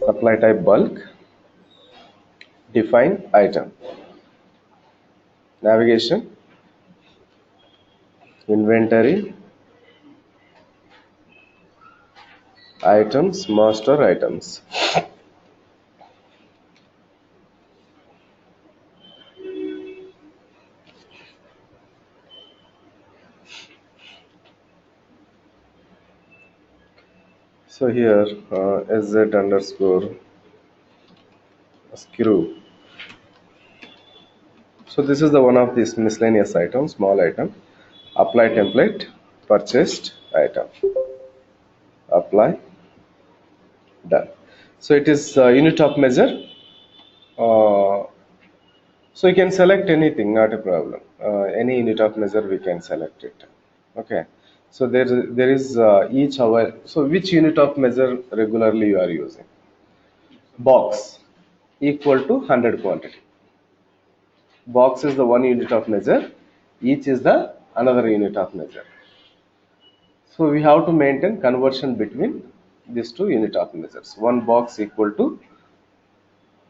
Apply type bulk, define item, navigation, inventory, items, master items. So here sz underscore screw. So this is the one of these miscellaneous items, small item. Apply template, purchased item. Apply, done. So it is unit of measure. Uh, so you can select anything, not a problem. Any unit of measure we can select it. Okay. So there is each hour. So which unit of measure regularly you are using? Box equal to 100 quantity. Box is the one unit of measure. Each is the another unit of measure. So we have to maintain conversion between these two unit of measures. One box equal to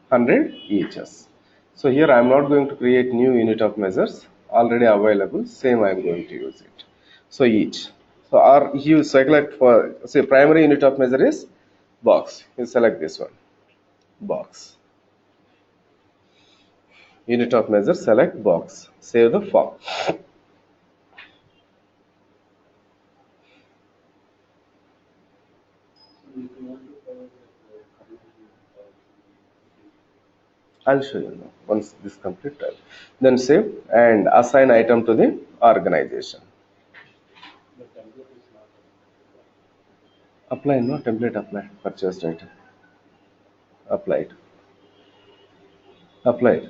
100 eaches. So here I am not going to create new unit of measures, already available, same I am going to use it. So each. So or you select for, say, primary unit of measure is box. You select this one, box. Unit of measure, select box. Save the form. I'll show you now. Once this complete, then save and assign item to the organization. Apply, no template apply. Purchased item. Applied. Applied.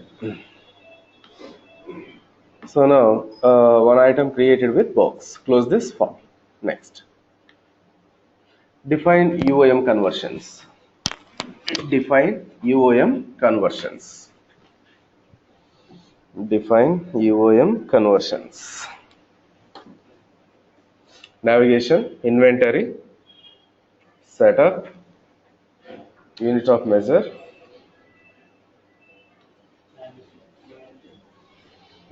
So now one item created with box. Close this form. Next. Define UOM conversions. Define UOM conversions. Define UOM conversions. Navigation, inventory, setup, unit of measure.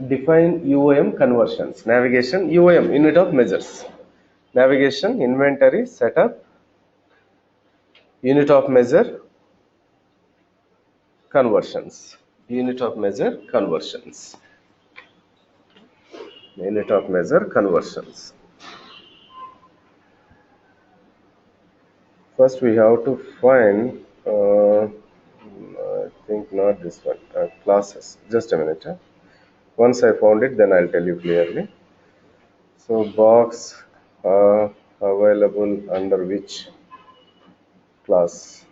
Define UOM conversions. Navigation, UOM, unit of measures. Navigation, inventory, setup, unit of measure, conversions. Unit of measure, conversions. Unit of measure, conversions. First we have to find, I think not this one, classes. Just a minute. Once I found it, then I'll tell you clearly. So box available under which class?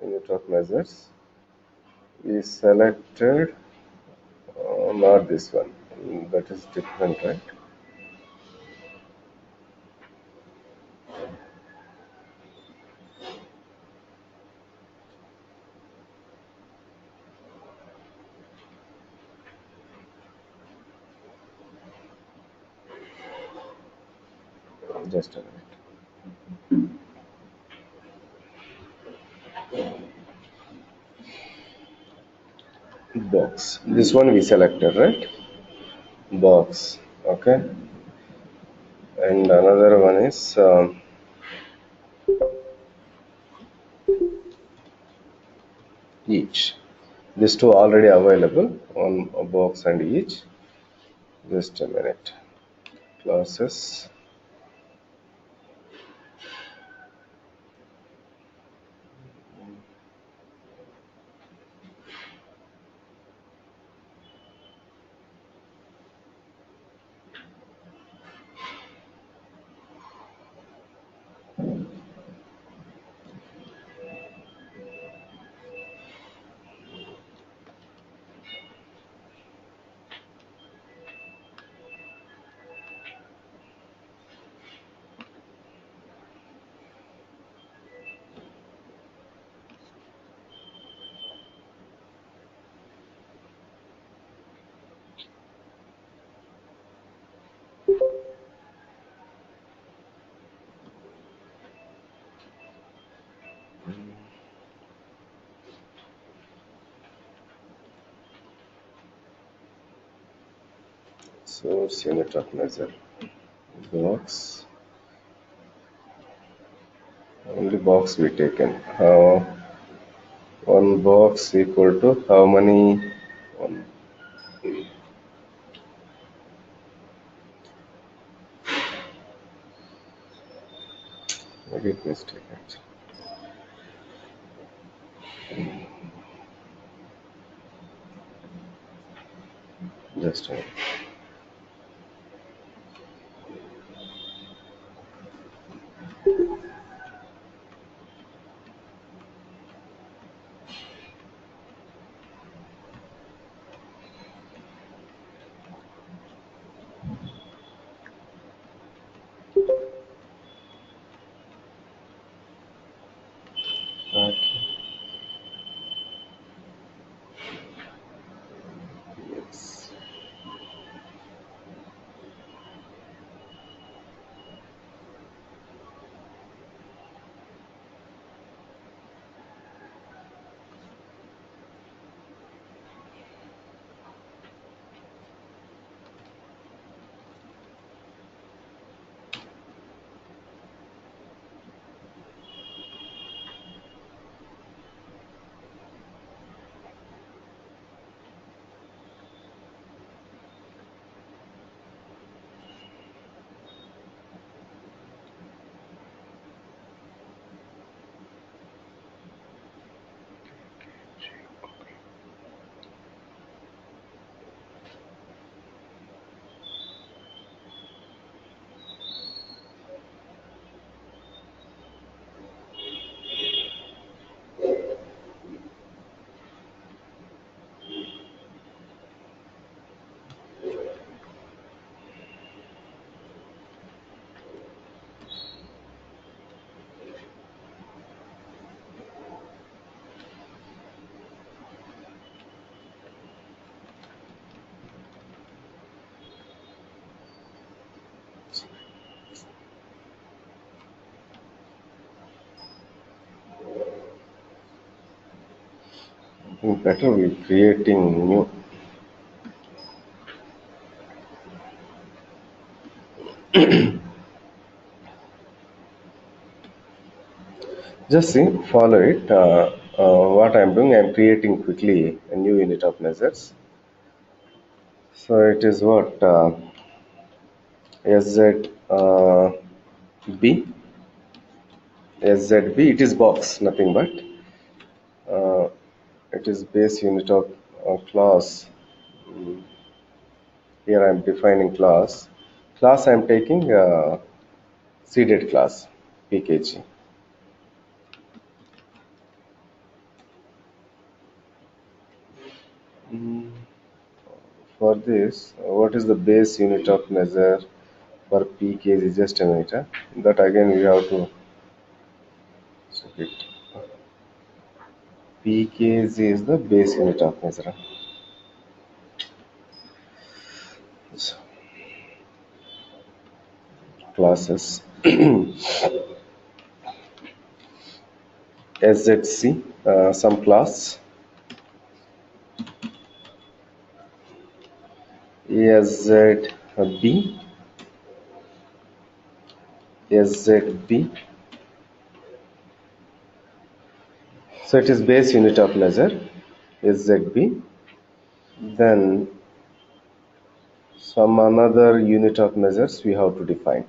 Unit of measures. We selected not this one. That is different, right? Just a minute. Box. This one we selected, right? Box. Okay. And another one is each. These two already available on a box and each. Just a minute. Classes. Source unit of measure. Box. Only box we taken. One box equal to how many? One. I did mistake actually. Just a minute. Okay. Yes. I think better we creating new. Just see, follow it. What I'm doing, I'm creating quickly a new unit of measures. So it is what SZ B. SZB. It is box, nothing but. Uh, it is base unit of class. Here I'm defining class. Class I'm taking seeded class, PKG. For this, what is the base unit of measure for PKG? Just a minute. That again we have to check it. PKG is the base unit of measure. So, classes SZC, some class SZB, SZB. So it is base unit of measure SZB. Then some another unit of measures we have to define.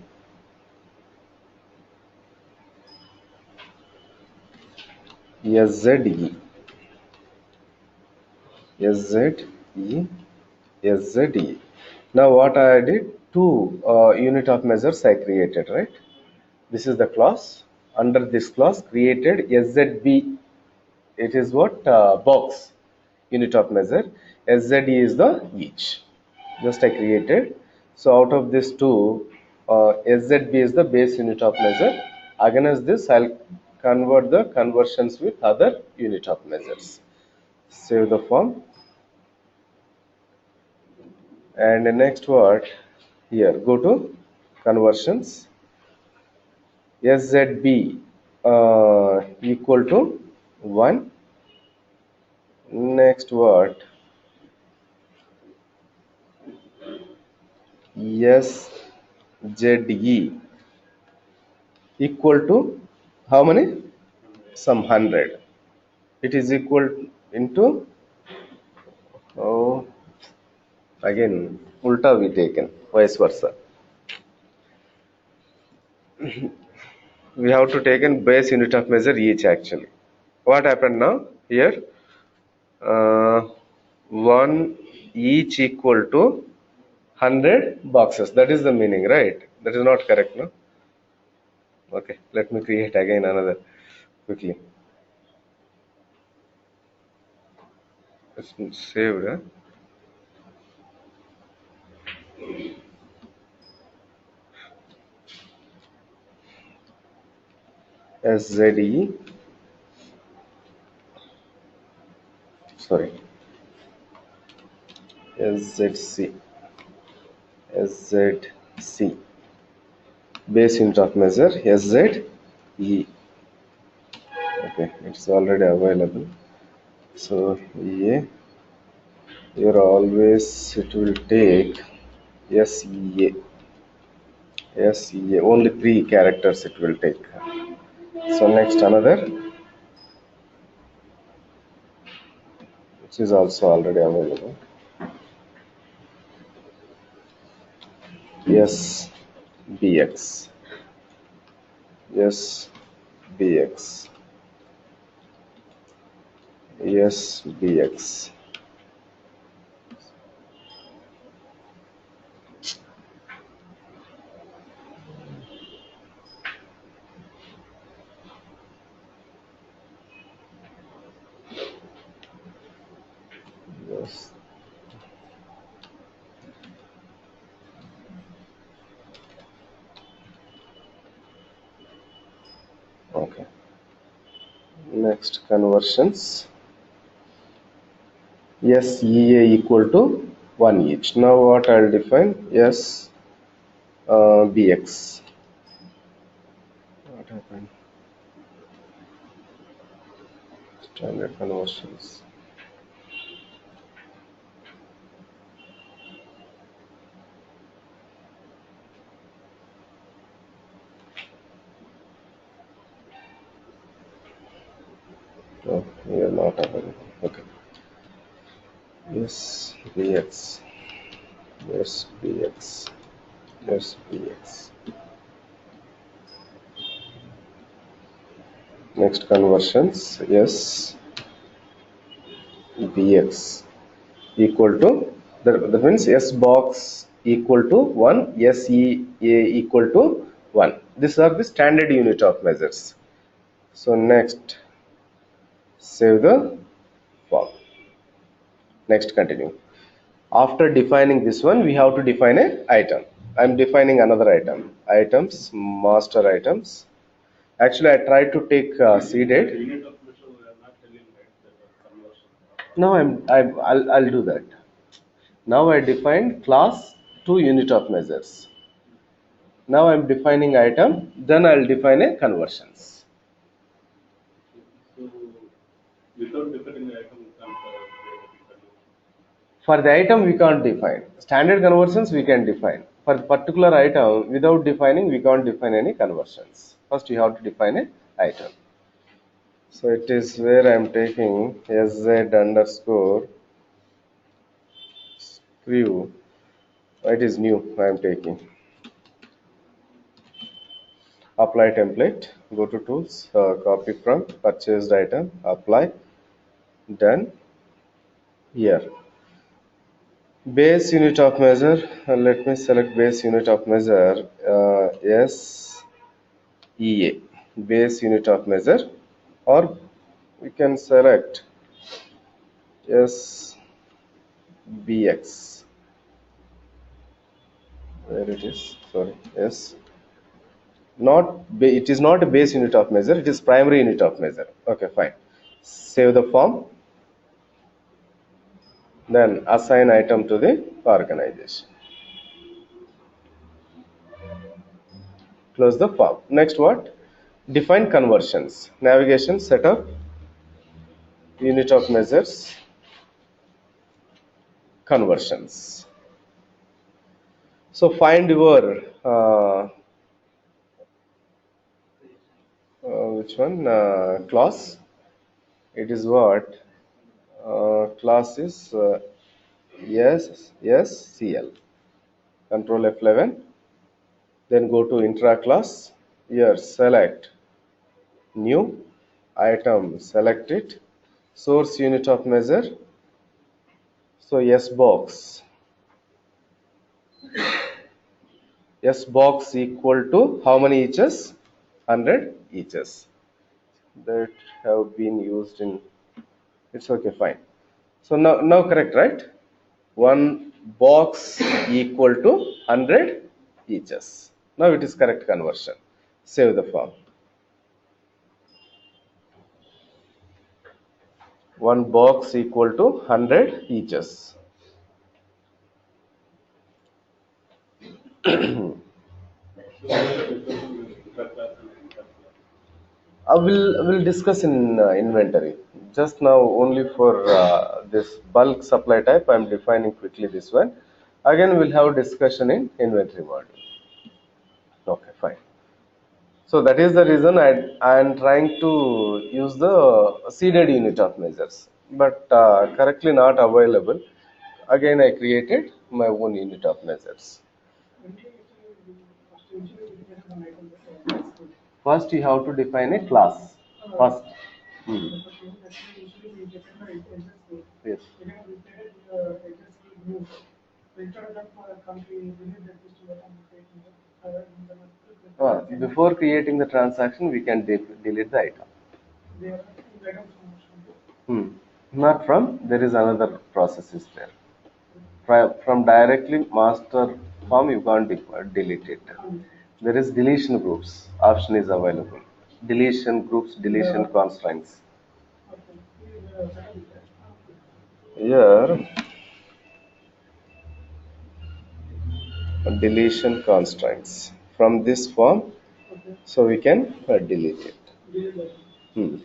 SZE, SZE, SZE. Now what I did, two unit of measures I created, right? This is the class. Under this class created SZB. It is what box unit of measure. SZE is the each. Just I created. So out of this two, SZB is the base unit of measure. Against this, I'll convert the conversions with other unit of measures. Save the form. And the next word here, go to conversions. SZB equal to 1. Next word SZE equal to how many? Some 100. It is equal into, oh, again ulta we taken, vice versa. We have to take in base unit of measure each actually. What happened now? Here, 1 each equal to 100 boxes. That is the meaning, right? That is not correct, no? Okay, let me create again another quickly. It's saved. Huh? SZE, sorry, SZC, SZC, base unit of measure SZE. Okay, it's already available. So yeah, you're always it will take SEA, SEA, only 3 characters it will take. So next another, which is also already available. SBX, SBX, SBX. Yes. Okay. Next conversions. SEA equal to 1 each. Now what I'll define? BX. What happened? Standard conversions. Oh, we are not available. Okay. SBX. SBX. SBX. Next conversions. SBX equal to, that means S box equal to 1, SEA equal to 1. These are the standard unit of measures. So next, save the form. Next, continue. After defining this one, we have to define a item. I'm defining another item. Items, master items. Actually, I tried to take seeded. Now I'll do that. Now I defined class to unit of measures. Now I'm defining item. Then I'll define a conversions. For the item, we can't define. Standard conversions, we can define. For the particular item, without defining, we can't define any conversions. First, you have to define an item. So it is where I am taking SZ underscore screw. It is new, I am taking. Apply template, go to tools, copy from purchased item, apply, done. Here. Base unit of measure, let me select base unit of measure, SEA, base unit of measure, or we can select SBX, where it is, sorry, it is not a base unit of measure, it is primary unit of measure. Okay, fine. Save the form, then assign item to the organization. Close the form. Next what? Define conversions. Navigation, setup, unit of measures, conversions. So find your which one class? It is what class is SCL. Control F11. Then go to intra class. Here select new item. Select it. Source unit of measure. So S box. S box equal to how many inches? 100 inches. That have been used in. It's okay, fine. So now correct, right? One box equal to 100 inches. Now it is correct conversion. Save the form. One box equal to 100 inches. I will discuss in inventory. Just now only for this bulk supply type I am defining quickly this one. Again we'll have discussion in inventory module. Okay, fine. So that is the reason I am trying to use the seeded unit of measures, but correctly not available. Again I created my own unit of measures. First you have to define a class. First. Hmm. Yes. Before creating the transaction, we can delete the item. Not from, there is another process is there. From directly master form, you can't delete it. There is deletion groups. Option is available. Deletion groups, deletion constraints. Here, deletion constraints. From this form, so we can delete it. Hmm.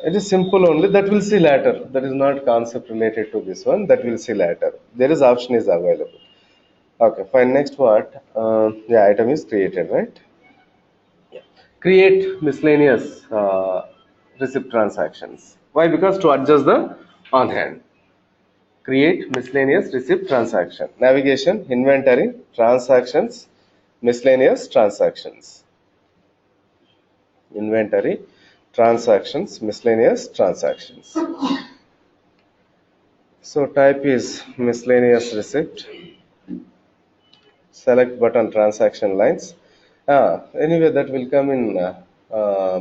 It is simple only. That we'll see later. That is not concept related to this one. That we'll see later. There is option is available. Okay, fine. Next what? The item is created, right? Create miscellaneous receipt transactions. Why? Because to adjust the on hand. Create miscellaneous receipt transaction. Navigation, inventory, transactions, miscellaneous transactions. Inventory, transactions, miscellaneous transactions. So type is miscellaneous receipt. Select button transaction lines. Anyway, that will come in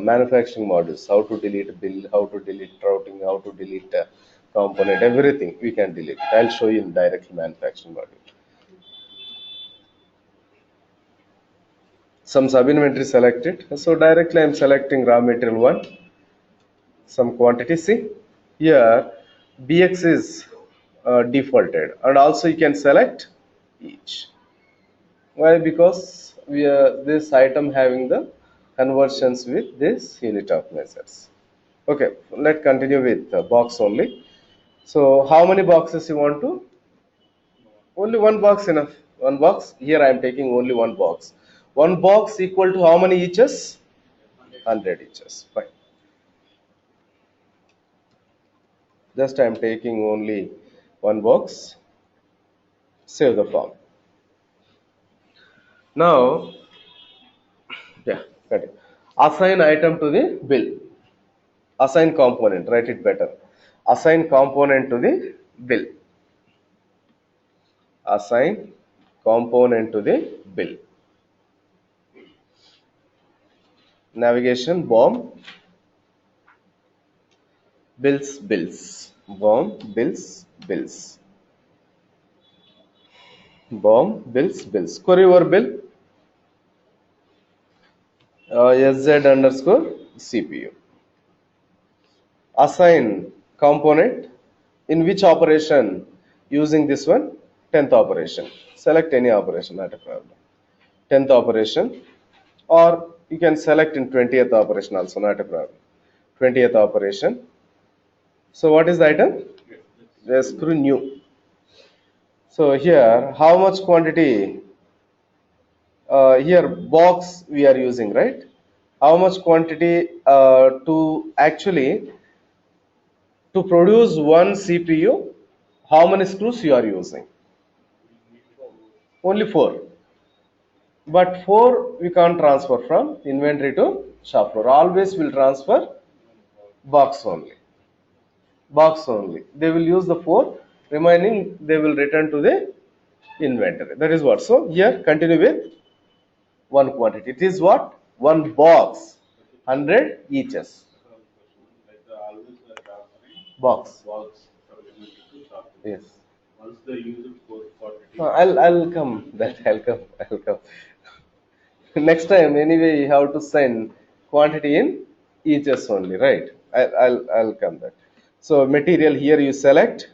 manufacturing modules. How to delete bill, how to delete routing, how to delete component, everything we can delete. I'll show you in directly manufacturing module. Some sub-inventory selected. So directly I'm selecting raw material 1. Some quantity C. Here BX is defaulted, and also you can select each. Why? Because we are this item having the conversions with this unit of measures. Okay, let's continue with the box only. So how many boxes you want to? Only one box enough. One box. Here I am taking only one box. One box equal to how many inches? 100 inches. Fine. Just I am taking only one box. Save the form. Now, yeah, got it. Assign item to the bill. Assign component. Write it better. Assign component to the bill. Assign component to the bill. Navigation BOM bills. BOM bills. BOM bills. Query your bill. SZ underscore CPU. Assign component in which operation using this one? 10th operation. Select any operation, not a problem. 10th operation, or you can select in 20th operation also, not a problem. 20th operation. So what is the item? The screw new. So here, how much quantity? Here box we are using, right? How much quantity to actually to produce one CPU? How many screws you are using? Only four. But four we can't transfer from inventory to shop floor. Always will transfer box only. Box only. They will use the four. Remaining they will return to the inventory. That is what. So here continue with one quantity. It is what? One box. 100 eaches. Box. Yes. I'll come. That I'll come. I'll come. Next time, anyway, you have to send quantity in eaches only, right? I'll come that. So material here you select.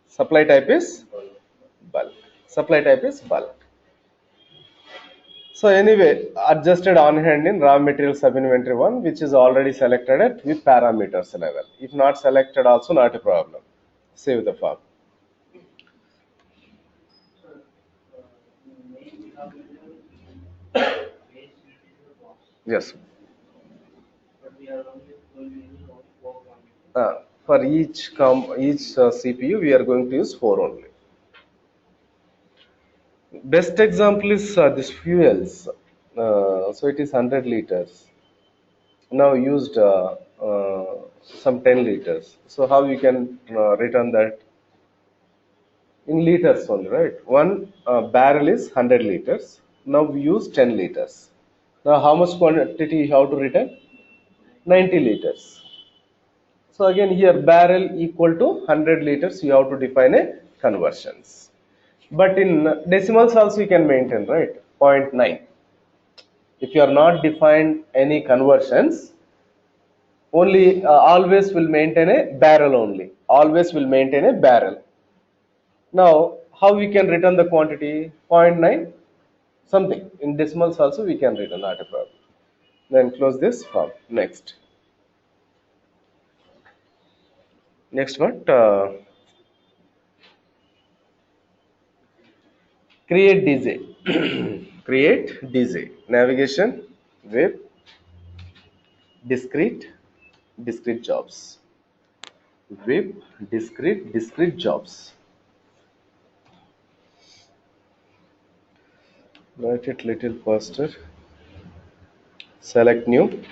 Supply type is bulk. Supply type is bulk. So anyway, adjusted on hand in raw material sub inventory one, which is already selected at with parameters level. If not selected, also not a problem. Save the form. Yes. For each CPU, we are going to use four only. Best example is this fuels. So it is 100 liters. Now used some 10 liters. So how we can return that in liters only, right? One barrel is 100 liters. Now we use 10 liters. Now how much quantity you have to return? 90 liters. So again here barrel equal to 100 liters. You have to define a conversions. But in decimals also you can maintain, right? 0.9. If you are not defined any conversions, only always will maintain a barrel only. Always will maintain a barrel. Now, how we can return the quantity? 0.9 something. In decimals also we can return, not a problem. Then close this form. Next. Next what? Create DJ. Create DJ. Navigation, WIP, discrete jobs. WIP, discrete jobs. Write it little faster. Select new.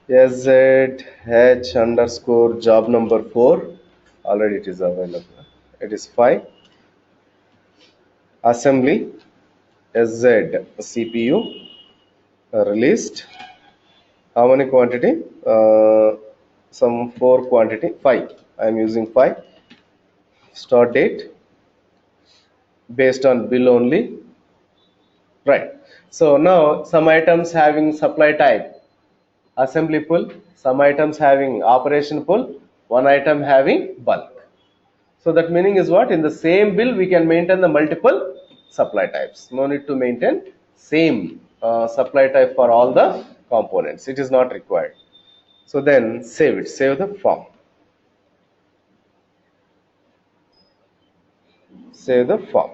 SZH underscore job number 4. Already it is available. It is 5. Assembly. SZ CPU. Released. How many quantity? Some 4 quantity. 5. I am using 5. Start date. Based on bill only. Right. So now some items having supply type. Assembly pull, some items having operation pull, one item having bulk. So that meaning is what? In the same bill we can maintain the multiple supply types. No need to maintain same supply type for all the components. It is not required. So then save it. Save the form. Save the form.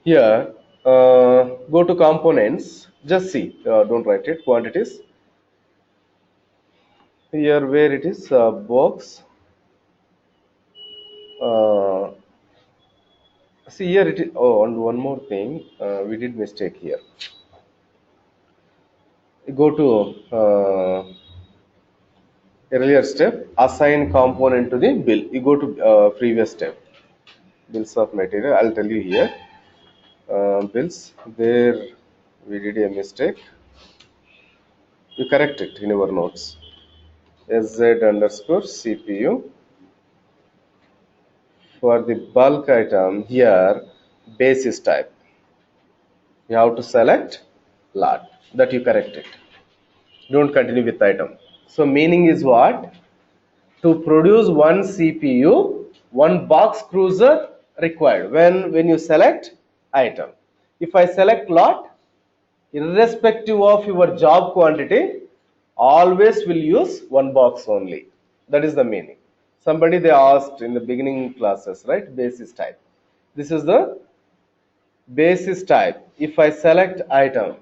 Here go to components. Just see. Don't write it. Quantities. Here where it is box. See here it is. Oh, and one more thing, we did mistake here. You go to earlier step, assign component to the bill. You go to previous step, bills of material. I'll tell you here, bills. There we did a mistake. You correct it in your notes. SZ underscore CPU. For the bulk item here, basis type. You have to select lot. That you correct it. Don't continue with item. So meaning is what? To produce one CPU, one box cruiser required. When you select item. If I select lot, irrespective of your job quantity, always will use one box only. That is the meaning. Somebody they asked in the beginning classes, right? Basis type. This is the basis type. If I select item,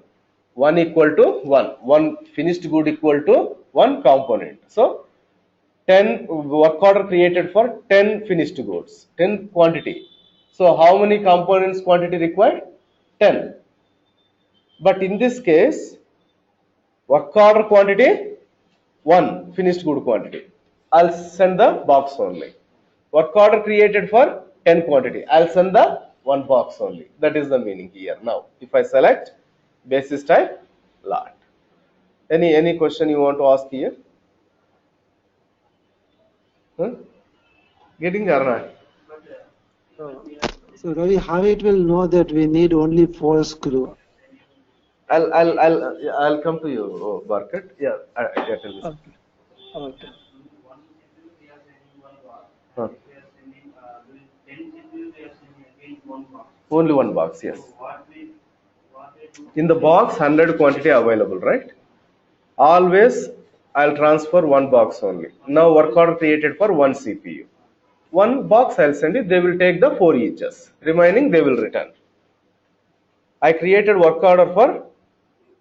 1 equal to 1, 1 finished good equal to 1 component. So 10 work order created for 10 finished goods, 10 quantity. So how many components quantity required? 10. But in this case, work order quantity 1 finished good quantity. I'll send the box only. Work order created for 10 quantity. I'll send the 1 box only. That is the meaning here. Now, if I select basis type lot. Any question you want to ask here? Huh? Getting or not? So, so Ravi, how it will know that we need only 4 screw? I'll come to you, Barkat. Yeah, yeah, tell me. Okay. Okay. Huh. Only 1 box, yes. In the box, 100 quantity available, right? Always, I'll transfer 1 box only. Now, work order created for 1 CPU. 1 box I'll send it. They will take the 4 eaches. Remaining, they will return. I created work order for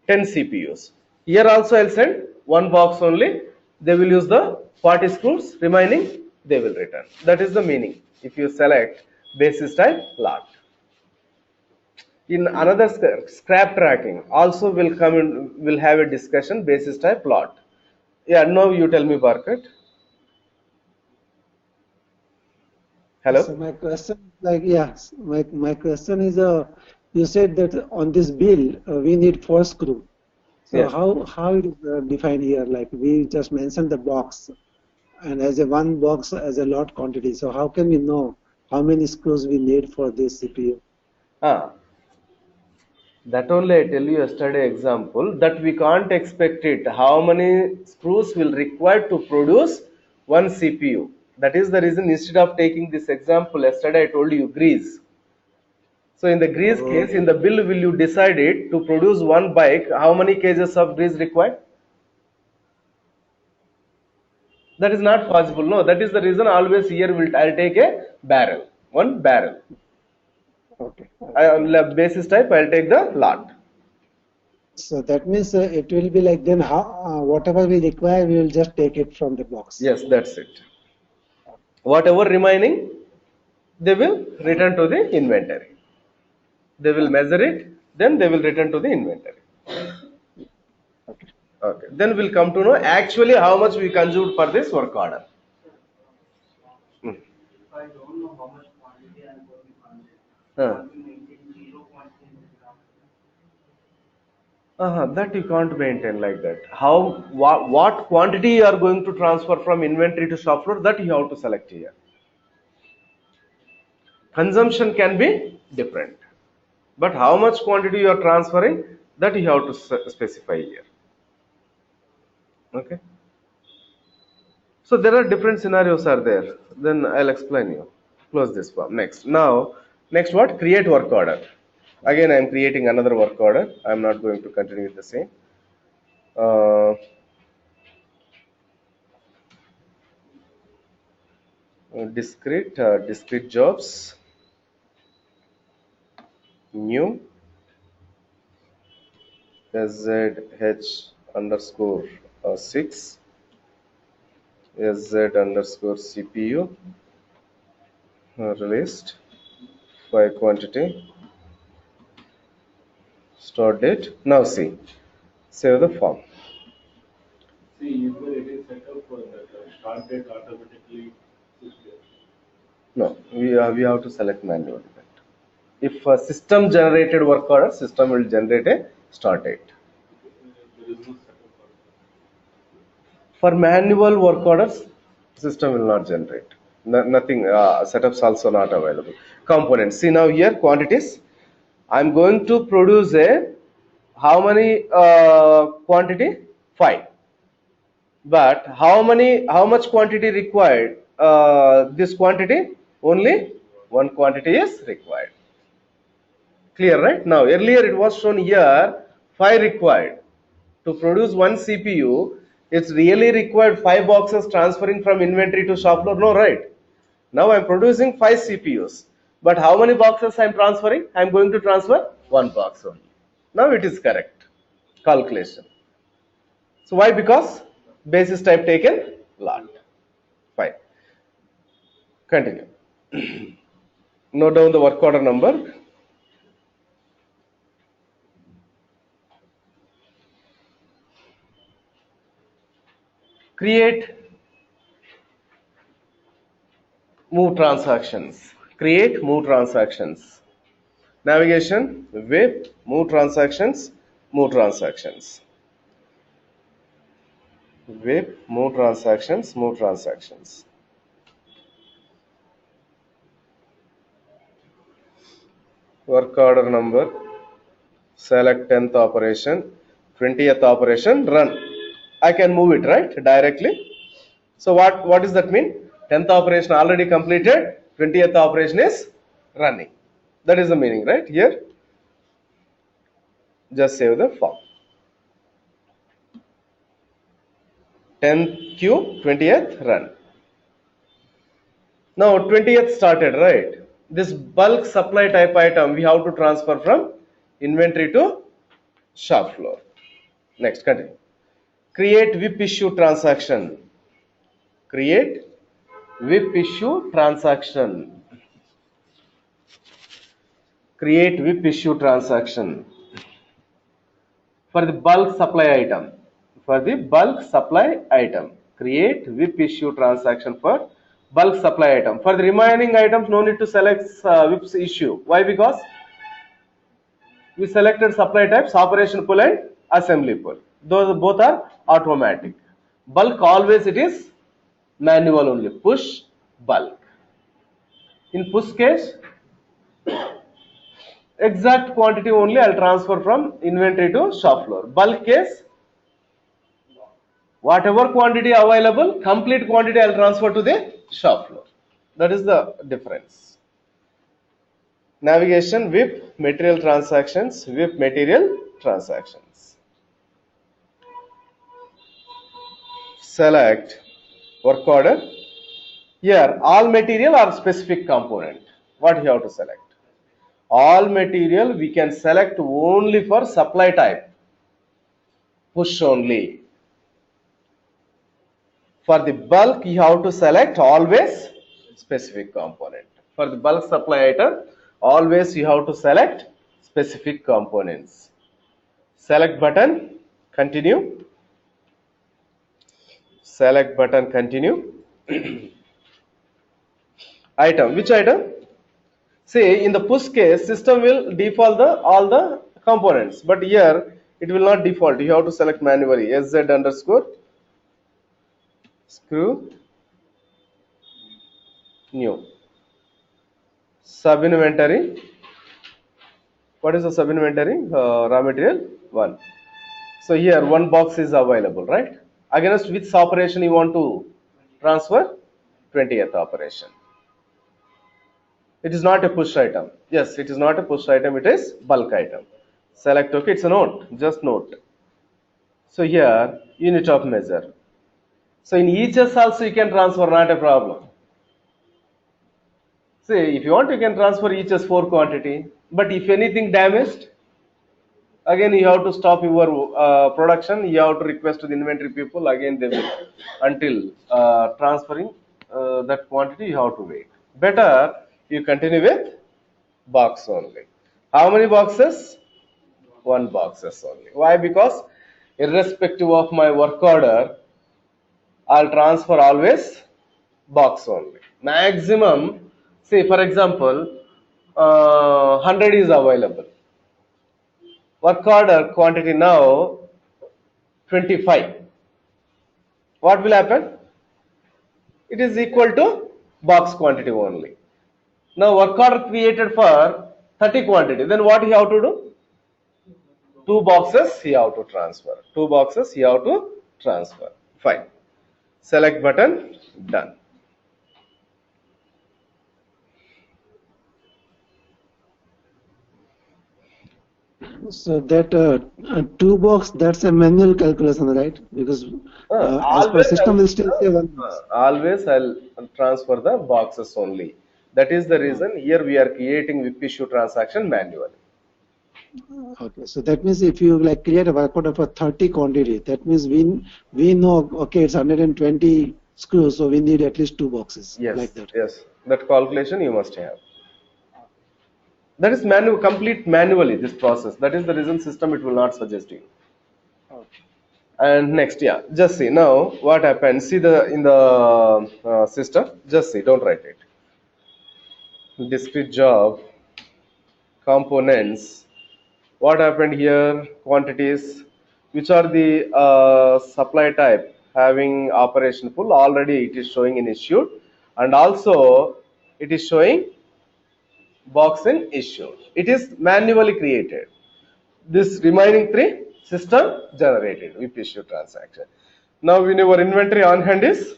10 CPUs. Here also I'll send 1 box only. They will use the 40 screws. Remaining, they will return. That is the meaning. If you select basis type lot. In another scrap tracking, also will come in. Will have a discussion basis type lot. Yeah. Now you tell me, Barkat. So Hello. my question, like, yes, my question is, you said that on this bill we need 4 screw. So Yes. how it is defined here? Like we just mentioned the box, and as a 1 box as a lot quantity. So how can we know how many screws we need for this CPU? Ah. That only I tell you yesterday example that we can't expect it. How many screws will require to produce 1 CPU? That is the reason instead of taking this example yesterday I told you grease. So in the grease case, Okay. in the bill will you decide it to produce 1 bike, how many kgs of grease required? That is not possible. No, that is the reason always here will I'll take a barrel, 1 barrel. Okay. I, Okay. Got it. basis type I'll take the lot. So that means it will be like then how whatever we require, we will just take it from the box. Yes, that's it. Whatever remaining, they will Okay. return to the inventory. They will Okay. measure it, then they will return to the inventory. Okay. Okay. Then we'll come to know actually how much we consumed for this work order. Hmm. Huh. That you can't maintain like that. How what quantity you are going to transfer from inventory to shop floor that you have to select here. Consumption can be different, but how much quantity you are transferring that you have to specify here. Okay. So there are different scenarios are there. Then I'll explain you. Close this form. Next. Now, next what? Create work order. Again, I am creating another work order. I am not going to continue with the same. Uh, discrete jobs, new, sh underscore 6, sz underscore CPU, released, 5 quantity, start date. Now see, save the form. See, usually it is set up for that start date automatically. No, we have to select manually. If a system generated work order, system will generate a start date. There is no setup for For manual work orders, system will not generate. Nothing, setups also not available. Components. See now here quantities. I'm going to produce a how many quantity? 5. But how much quantity required? This quantity only 1 quantity is required. Clear, right? Now, earlier it was shown here 5 required. To produce 1 CPU, It's really required 5 boxes transferring from inventory to shop floor? No, right? Now I'm producing 5 CPUs. But how many boxes I'm transferring? I'm going to transfer 1 box only. Now it is correct calculation. So why? Because basis type taken lot. Fine. Continue. Note down the work order number. Create move transactions. Create move transactions. Navigation, WIP, move transactions, move transactions. WIP, move transactions, move transactions. Work order number, select 10th operation, 20th operation, run. I can move it, right, directly. So what does that mean? 10th operation already completed, 20th operation is running. That is the meaning, right? Here, just save the form. 10th queue, 20th run. Now 20th started, right? This bulk supply type item we have to transfer from inventory to shop floor. Next, continue. Create WIP issue transaction. Create WIP issue transaction. Create WIP issue transaction for the bulk supply item. For the bulk supply item, create WIP issue transaction for bulk supply item. For the remaining items, no need to select WIP's issue. Why? Because we selected supply types, operation pull and assembly pull. Those both are automatic. Bulk always it is manual only. Push bulk. In push case, exact quantity only I'll transfer from inventory to shop floor. Bulk case, whatever quantity available, complete quantity I'll transfer to the shop floor. That is the difference. Navigation, WIP, material transactions, WIP material transactions. Select work order. Here, all material or specific component. What you have to select? All material we can select only for supply type. Push only. For the bulk, you have to select always specific component. For the bulk supply item, always you have to select specific components. Select button, continue. Select button, continue. Item, which item? See, in the push case, system will default all the components, but here it will not default. You have to select manually. SZ underscore screw new. Sub inventory. What is the sub inventory? Raw material 1. So here one box is available, right? Against which operation you want to transfer? 20th operation. It is not a push item. Yes, it is not a push item. It is bulk item. Select OK. It's a note. Just note. So here unit of measure. So in eaches also you can transfer. Not a problem. See, if you want, you can transfer eaches 4 quantity. But if anything damaged, again you have to stop your production. You have to request to the inventory people. Again they will until transferring that quantity. You have to wait. Better you continue with box only. How many boxes? 1 boxes only. Why? Because irrespective of my work order, I'll transfer always box only. Maximum, say for example, 100 is available. Work order quantity now 25. What will happen? It is equal to box quantity only. Now work order created for 30 quantity. Then what you have to do? 2 boxes you have to transfer. 2 boxes you have to transfer. Fine. Select button, done. So that two box, that's a manual calculation, right? Because as per system will still say one box. Always I'll transfer the boxes only. That is the reason here we are creating WIP issue transaction manually. Okay, so that means if you like create a work order for 30 quantity, that means we know, okay, it's 120 screws, so we need at least two boxes like Yes, that. yes. That calculation you must have. That is manual, complete manually this process. That is the reason system it will not suggest you. Okay. And next, yeah, just see now what happens. See the in the system. Just see, don't write it. Discrete job components. What happened here? Quantities, which are the supply type having operation full. Already it is showing in issued, and also it is showing box in issued. It is manually created. This remaining three system generated with issue transaction. Now when your inventory on hand is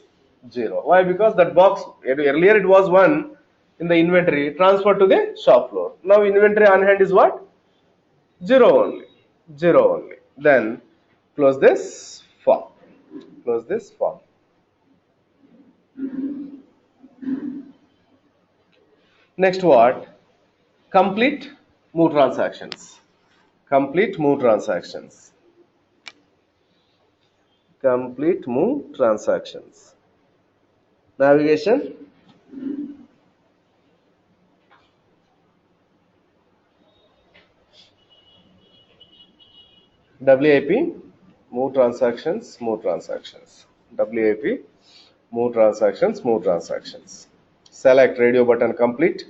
0. Why? Because that box earlier it was 1 in the inventory transferred to the shop floor. Now inventory on hand is what? 0 only. 0 only. Then close this form. Close this form. Next what? Complete move transactions. Complete move transactions. Complete move transactions. Navigation. WIP, move transactions, move transactions. WIP, move transactions, move transactions. Select radio button complete.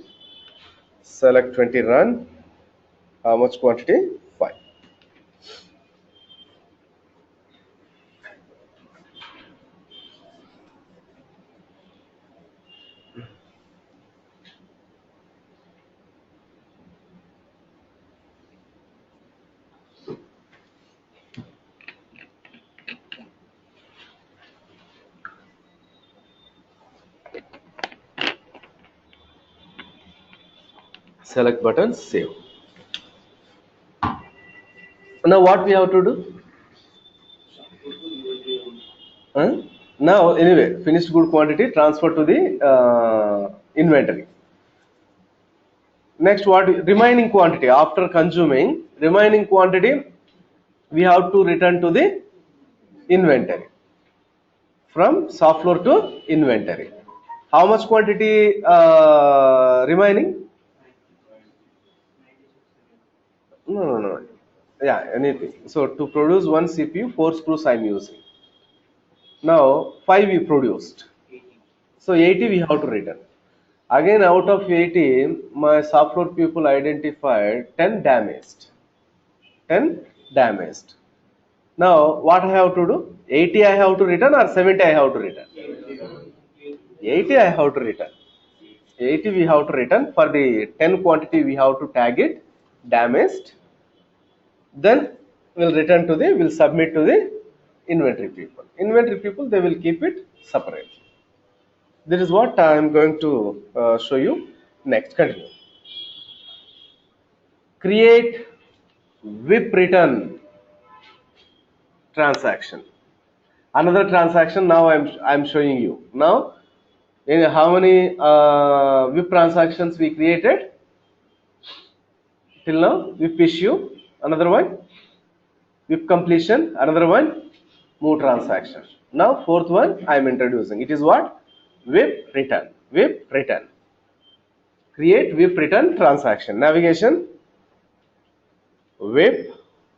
Select 20 run. How much quantity? 5. Select button, save. Now what we have to do? Huh? Now anyway, finished good quantity transfer to the inventory. Next what? Remaining quantity after consuming remaining quantity we have to return to the inventory. From shop floor to inventory. How much quantity remaining? No, no, no. Yeah, anything. So to produce one CPU, 4 screws I'm using. Now 5 we produced. So 80 we have to return. Again out of 80, my shop floor people identified 10 damaged. 10 damaged. Now what I have to do? 80 I have to return or 70 I have to return? 80 I have to return. 80 we have to return. For the 10 quantity we have to tag it damaged. Then we'll return to the, we'll submit to the inventory people. Inventory people, they will keep it separate. This is what I am going to show you next. Continue. Create WIP return transaction. Another transaction now I'm showing you. Now, in how many WIP transactions we created? Till now, WIP issue, another one, WIP completion, another one, move transaction. Now, fourth one I am introducing. It is what? WIP return. WIP return. Create WIP return transaction. Navigation, WIP,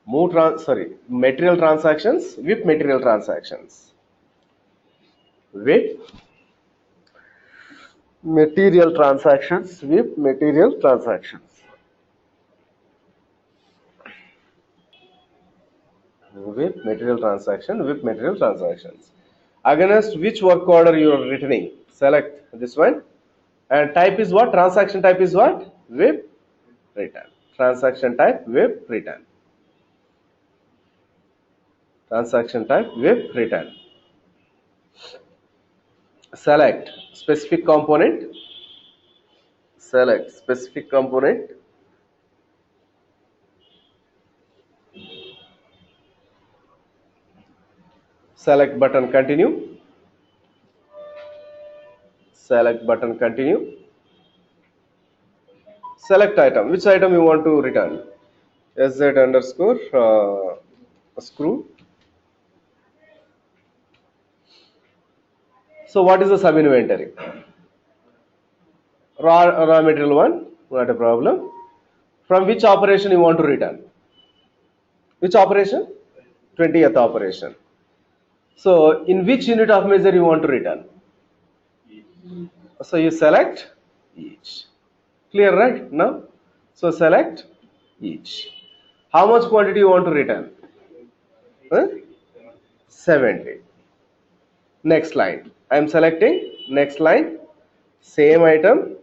material transactions, WIP material transactions. WIP material transactions, WIP material transactions. WIP material transaction, WIP material transactions. Against which work order you are returning? Select this one. And type is what? Transaction type is what? WIP return. Transaction type WIP return. Transaction type WIP return. Select specific component. Select specific component. Select button, continue. Select button, continue. Select item. Which item you want to return? SZ underscore screw. So what is the sub inventory? Raw material 1, not a problem. From which operation you want to return? Which operation? 20th operation. So in which unit of measure you want to return? So you select each. Clear, right? Now, so select each. How much quantity you want to return? Huh? 70. Next line. I am selecting next line. Same item.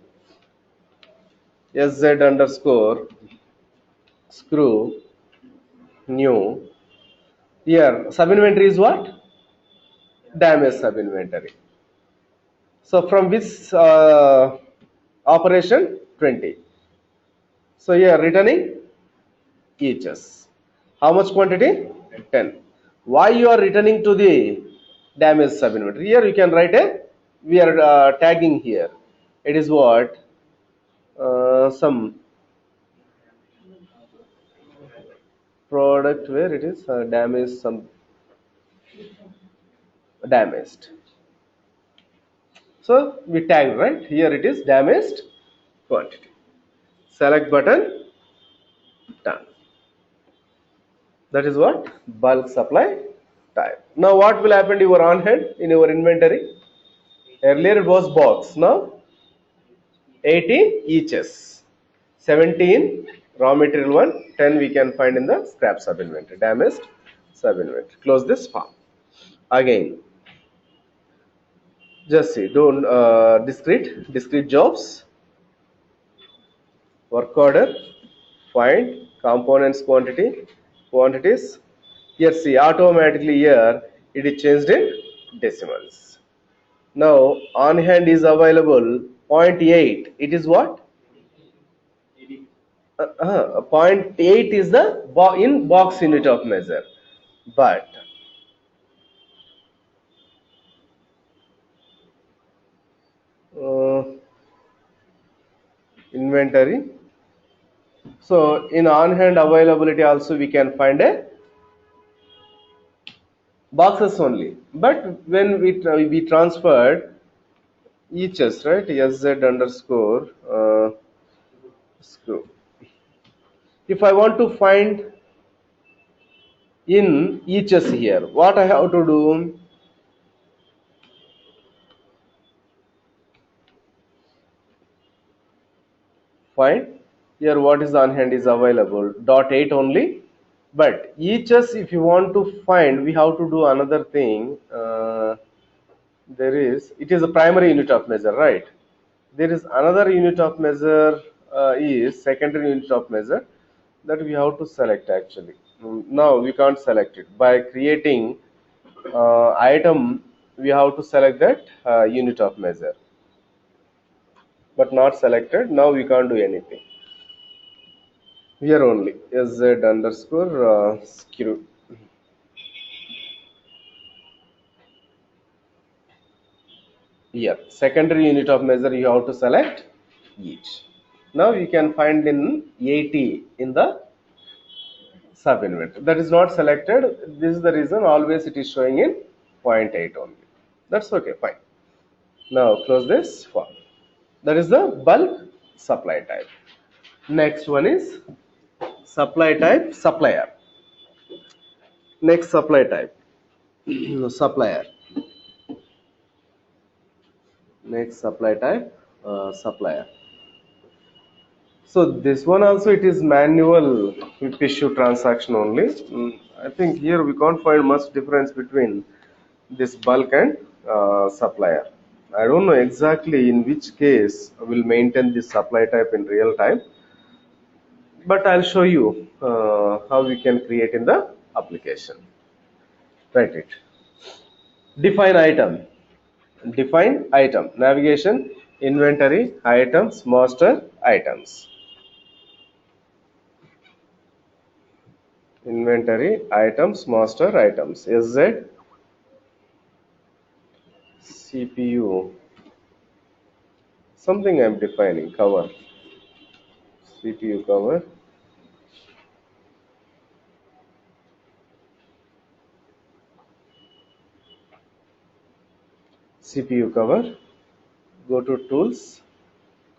SZ underscore screw new. Here sub inventory is what? Damage sub inventory. So from which operation? 20. So here returning eaches. How much quantity? 10. Why you are returning to the damage sub inventory? Here you can write a, we are tagging here. It is what? Some product where it is damaged, some damaged. So we tag, right? Here it is damaged quantity. Select button, done. That is what? Bulk supply type. Now what will happen to your on hand in your inventory? Earlier it was box. Now 80 eaches. 17 raw material 1, 10 we can find in the scrap sub inventory, damaged sub inventory. Close this form. Again, just see, don't discrete jobs, work order, find components quantities. Here see, automatically here it is changed in decimals. Now on hand is available 0.8. It is what? 0.8 is the in box unit of measure, but inventory. So in on hand availability also we can find a boxes only, but when we transferred eaches, right? SZ underscore screw. If I want to find in eaches here, what I have to do? Find here what is on hand is available, dot 8 only. But eaches, if you want to find, we have to do another thing. There is, it is a primary unit of measure, right? There is another unit of measure is secondary unit of measure that we have to select actually. Now we can't select it. By creating item, we have to select that unit of measure, but not selected. Now we can't do anything. Here only SZ underscore screw. Here secondary unit of measure you have to select each. Now you can find in 80 in the sub inventory. That is not selected. This is the reason always it is showing in 0.8 only. That's okay, fine. Now close this form. That is the bulk supply type. Next one is supply type supplier. Next supply type supplier. Next supply type supplier. So this one also it is manual WIP issue transaction only. I think here we can't find much difference between this bulk and supplier. I don't know exactly in which case we'll maintain this supply type in real time, but I'll show you how we can create in the application. Write it. Define item. Define item. Navigation, inventory, items, master, items. Inventory, items, master, items. SZ CPU, something I'm defining, cover, CPU cover, CPU cover, go to tools,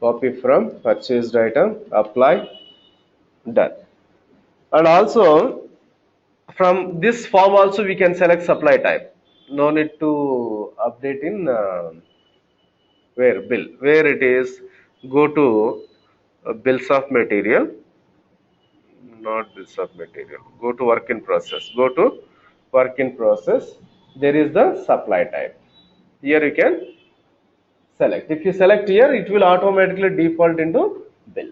copy from purchased item, apply, done. And also from this form also we can select supply type. No need to update in where bill, where it is, go to bills of material, not bills of material, go to work in process, go to work in process, there is the supply type. Here you can select. If you select here, it will automatically default into bill.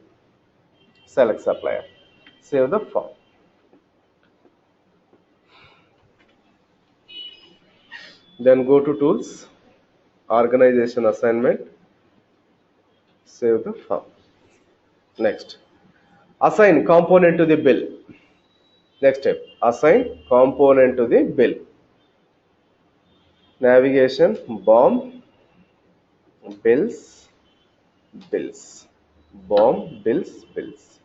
Select supplier, save the form. Then go to tools, organization assignment, save the form. Next, assign component to the bill. Next step, assign component to the bill. Navigation, BOM, bills, bills, BOM, bills, bills.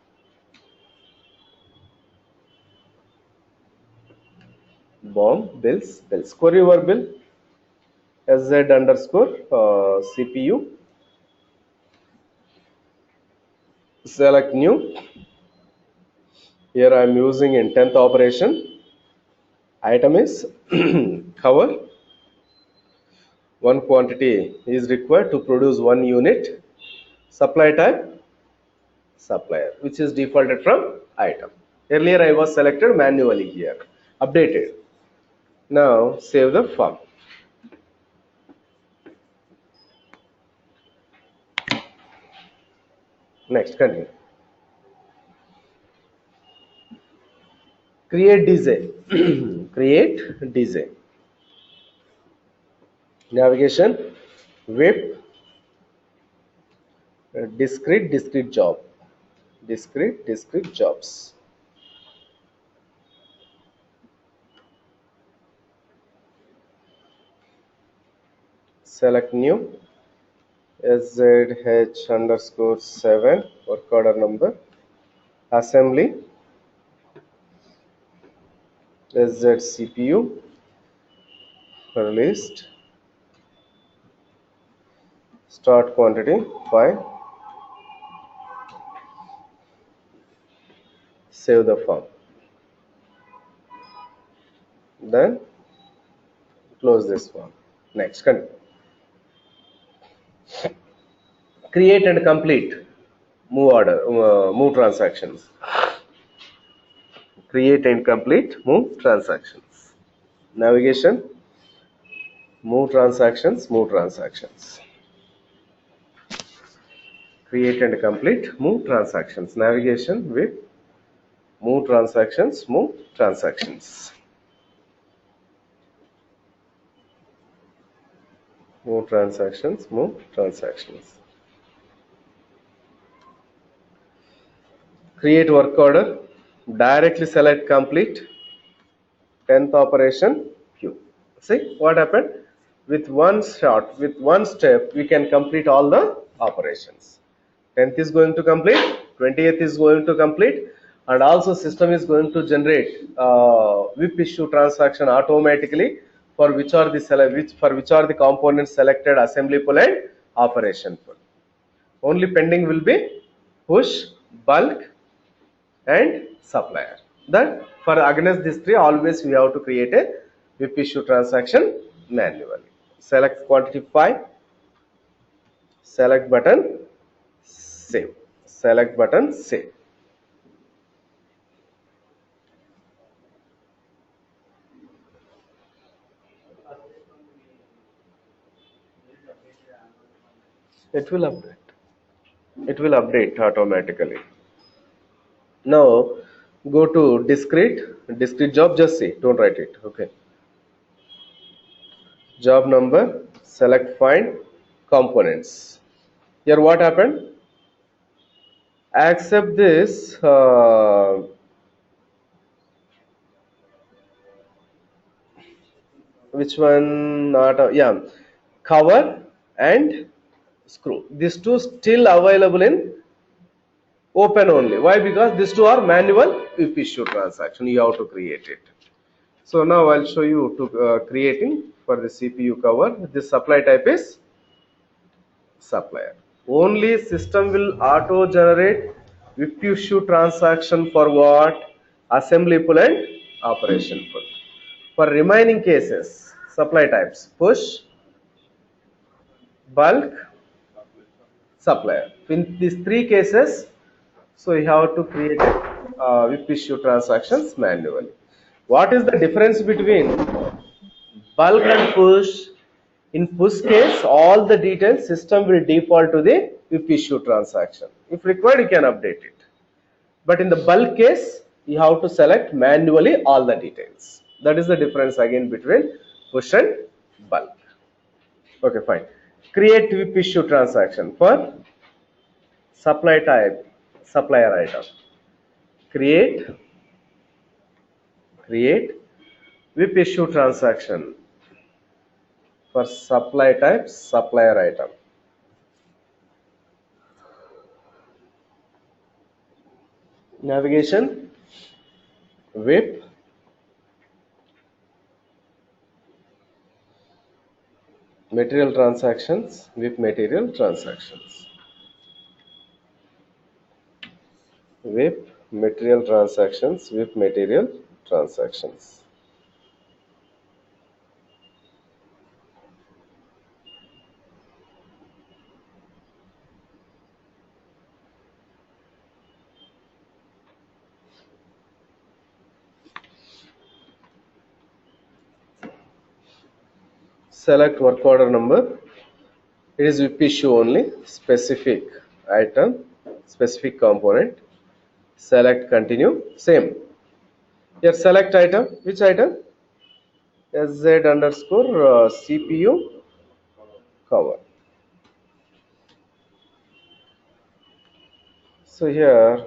BOM, bills, bills. Query over bill, SZ underscore CPU. Select new. Here I am using in 10th operation. Item is cover. One quantity is required to produce one unit. Supply type, supplier, which is defaulted from item. Earlier I was selected manually here. Updated. Now save the form. Next, continue. Create design. Create design. Navigation, WIP, discrete job, discrete jobs. Select new, SZH underscore 7, work order number, assembly, SZ CPU, released, start quantity 5, save the form. Then close this form. Next, continue. Create and complete move order, move transactions. Create and complete move transactions. Navigation, move transactions, move transactions. Create and complete move transactions. Navigation with move transactions, move transactions. Move transactions, move transactions. Create work order, directly select complete, 10th operation, Q. See what happened? With one shot, with one step, we can complete all the operations. 10th is going to complete, 20th is going to complete, and also system is going to generate WIP issue transaction automatically for which are the components selected, assembly pull and operation pull. Only pending will be push, bulk, and supplier. Then for against these three, always we have to create a WIP issue transaction manually. Select quantity 5, select button, save. Select button, save. It will update. It will update automatically. Now go to discrete job, just see, don't write it. Okay. Job number, select find components. Here what happened? Accept this which one, not yeah, cover and screw. These two still available in open only. Why? Because these two are manual WIP issue transaction. You have to create it. So now I'll show you to creating for the CPU cover. This supply type is supplier. Only system will auto generate WIP issue transaction for what? Assembly pull and operation pull. For remaining cases, supply types push, bulk, supplier. In these three cases, so you have to create WIP issue transactions manually. What is the difference between bulk and push? In push case, all the details system will default to the WIP issue transaction. If required, you can update it. But in the bulk case, you have to select manually all the details. That is the difference again between push and bulk. Okay, fine. Create WIP issue transaction for supply type, supplier item. Create WIP issue transaction for supply type, supplier item. Navigation, WIP, material transactions, WIP material transactions. WIP material transactions, WIP material transactions. Select work order number. It is WIP issue only. Specific item, specific component. Select continue. Same. Here select item. Which item? SZ underscore CPU cover. So here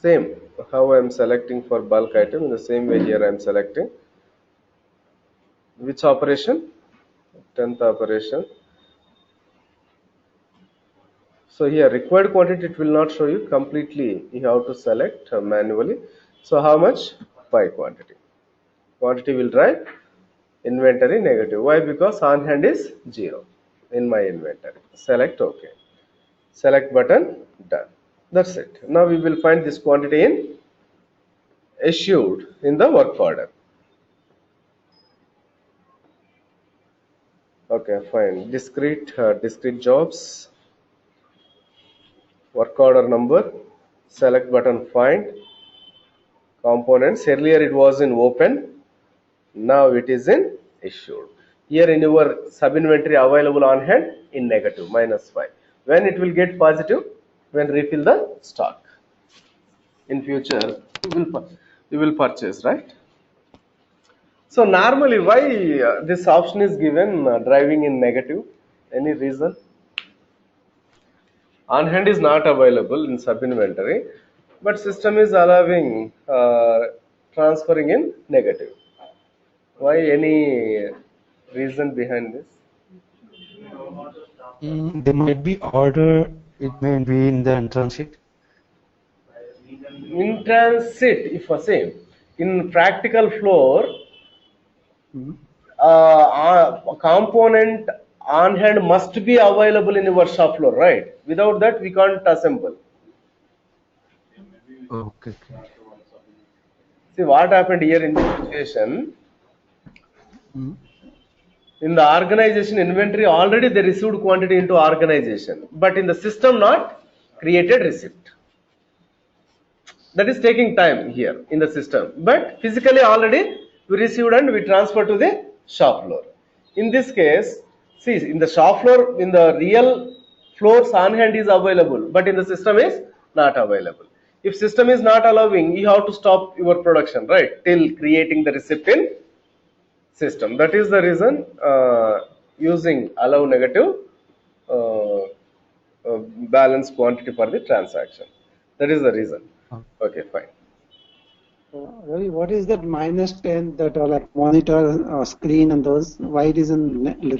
same how I am selecting for bulk item, in the same way here I am selecting which operation, 10th operation. So here required quantity it will not show you completely, you have to select manually. So how much? 5 quantity will drive inventory negative. Why? Because on hand is 0 in my inventory. Select OK, select button, done. That's it. Now we will find this quantity in issued in the work order. Okay, fine. Discrete jobs, work order number, select button, find components. Earlier it was in open, now it is in issued. Here in your sub inventory available on hand in negative -5. When it will get positive? When refill the stock. In future you will purchase, right? So normally why this option is given driving in negative? Any reason? On hand is not available in sub inventory, but system is allowing transferring in negative. Why? Any reason behind this? There might be order, it may be in the transit. In transit, if I say in practical floor, a component on hand must be available in your shop floor, right? Without that, we can't assemble. Okay. See what happened here in this situation. In the organization inventory, already they received quantity into organization, but in the system not created receipt. That is taking time here in the system, but physically already we received and we transfer to the shop floor. In this case, see, in the shop floor, in the real floors on hand is available, but in the system is not available. If system is not allowing, you have to stop your production, right, till creating the receipt in system. That is the reason using allow negative balance quantity for the transaction. That is the reason. Okay, fine. Ravi, what is that -10 that are like monitor screen and those? Why it is in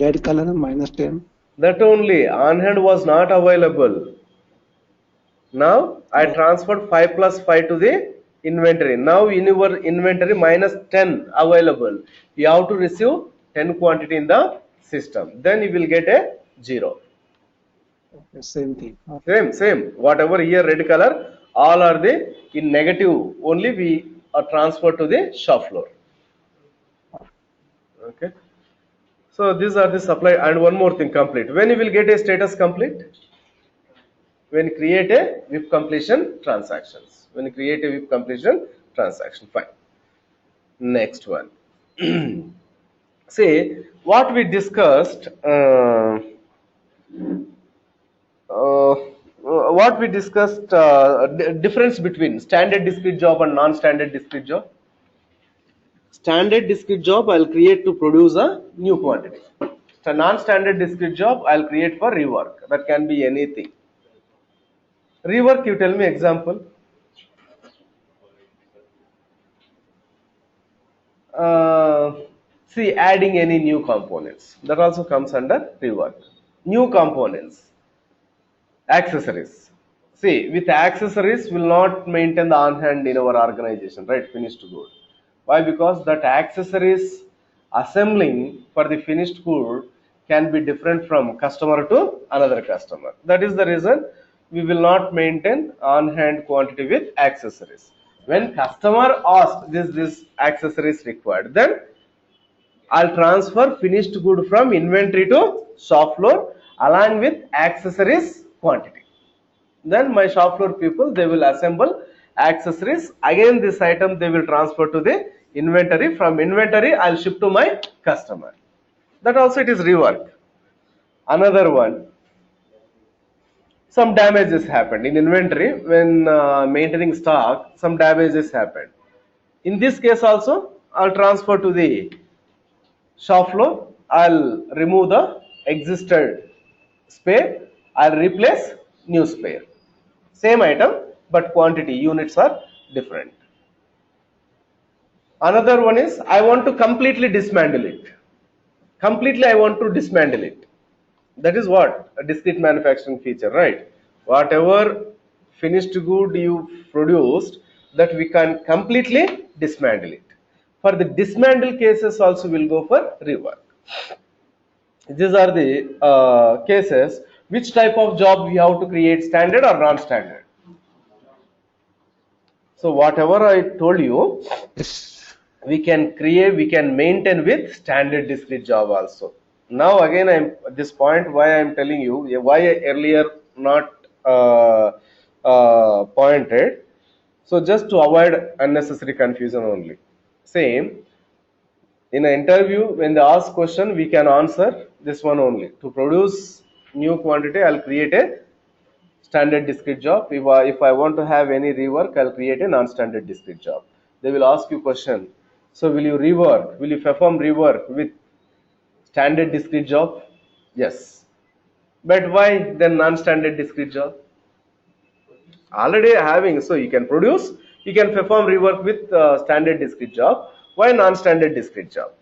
red color, -10? That only on hand was not available. Now I Oh, transferred 5 plus 5 to the inventory. Now in your inventory -10 available. You have to receive 10 quantity in the system. Then you will get a 0. okay, same thing. Okay. Same. Whatever here red color, all are the in negative. Only we are transferred to the shop floor. Okay. So these are the supply and one more thing complete. When you will get a status complete? When you create a WIP completion transactions. When you create a WIP completion transaction, fine. Next one. See what we discussed. What we discussed. Difference between standard discrete job and non-standard discrete job. Standard discrete job I'll create to produce a new quantity. So non-standard discrete job I'll create for rework. That can be anything. Rework, you tell me example. Uh, See, adding any new components. That also comes under rework. New components, accessories. See, with accessories, will not maintain the on hand in our organization, right? Finished good. Why? Because that accessories assembling for the finished good can be different from customer to another customer. That is the reason we will not maintain on hand quantity with accessories. When customer asks this accessories required, then I'll transfer finished good from inventory to shop floor along with accessories quantity. Then my shop floor people, they will assemble accessories. Again this item they will transfer to the inventory. From inventory I'll ship to my customer. That also it is rework. Another one, some damages happened in inventory when maintaining stock. Some damages happened. In this case also I'll transfer to the shop floor. I'll remove the existed spare. I'll replace new spare. Same item, but quantity units are different. Another one is I want to completely dismantle it. Completely I want to dismantle it. That is what a discrete manufacturing feature, right? Whatever finished good you produced, that we can completely dismantle it. For the dismantle cases also we'll go for rework. These are the cases. Which type of job we have to create, standard or non-standard? So whatever I told you, Yes. we can create, we can maintain with standard discrete job also. Now again I'm at this point why I'm telling you why I earlier not pointed. So just to avoid unnecessary confusion only. Same in an interview when they ask question we can answer this one only. To produce new quantity I'll create a standard discrete job. If I want to have any rework, I'll create a non-standard discrete job. They will ask you question. So will you rework? Will you perform rework with standard discrete job? Yes. But why then non-standard discrete job? Already having, so you can produce, you can perform rework with standard discrete job. Why non-standard discrete job?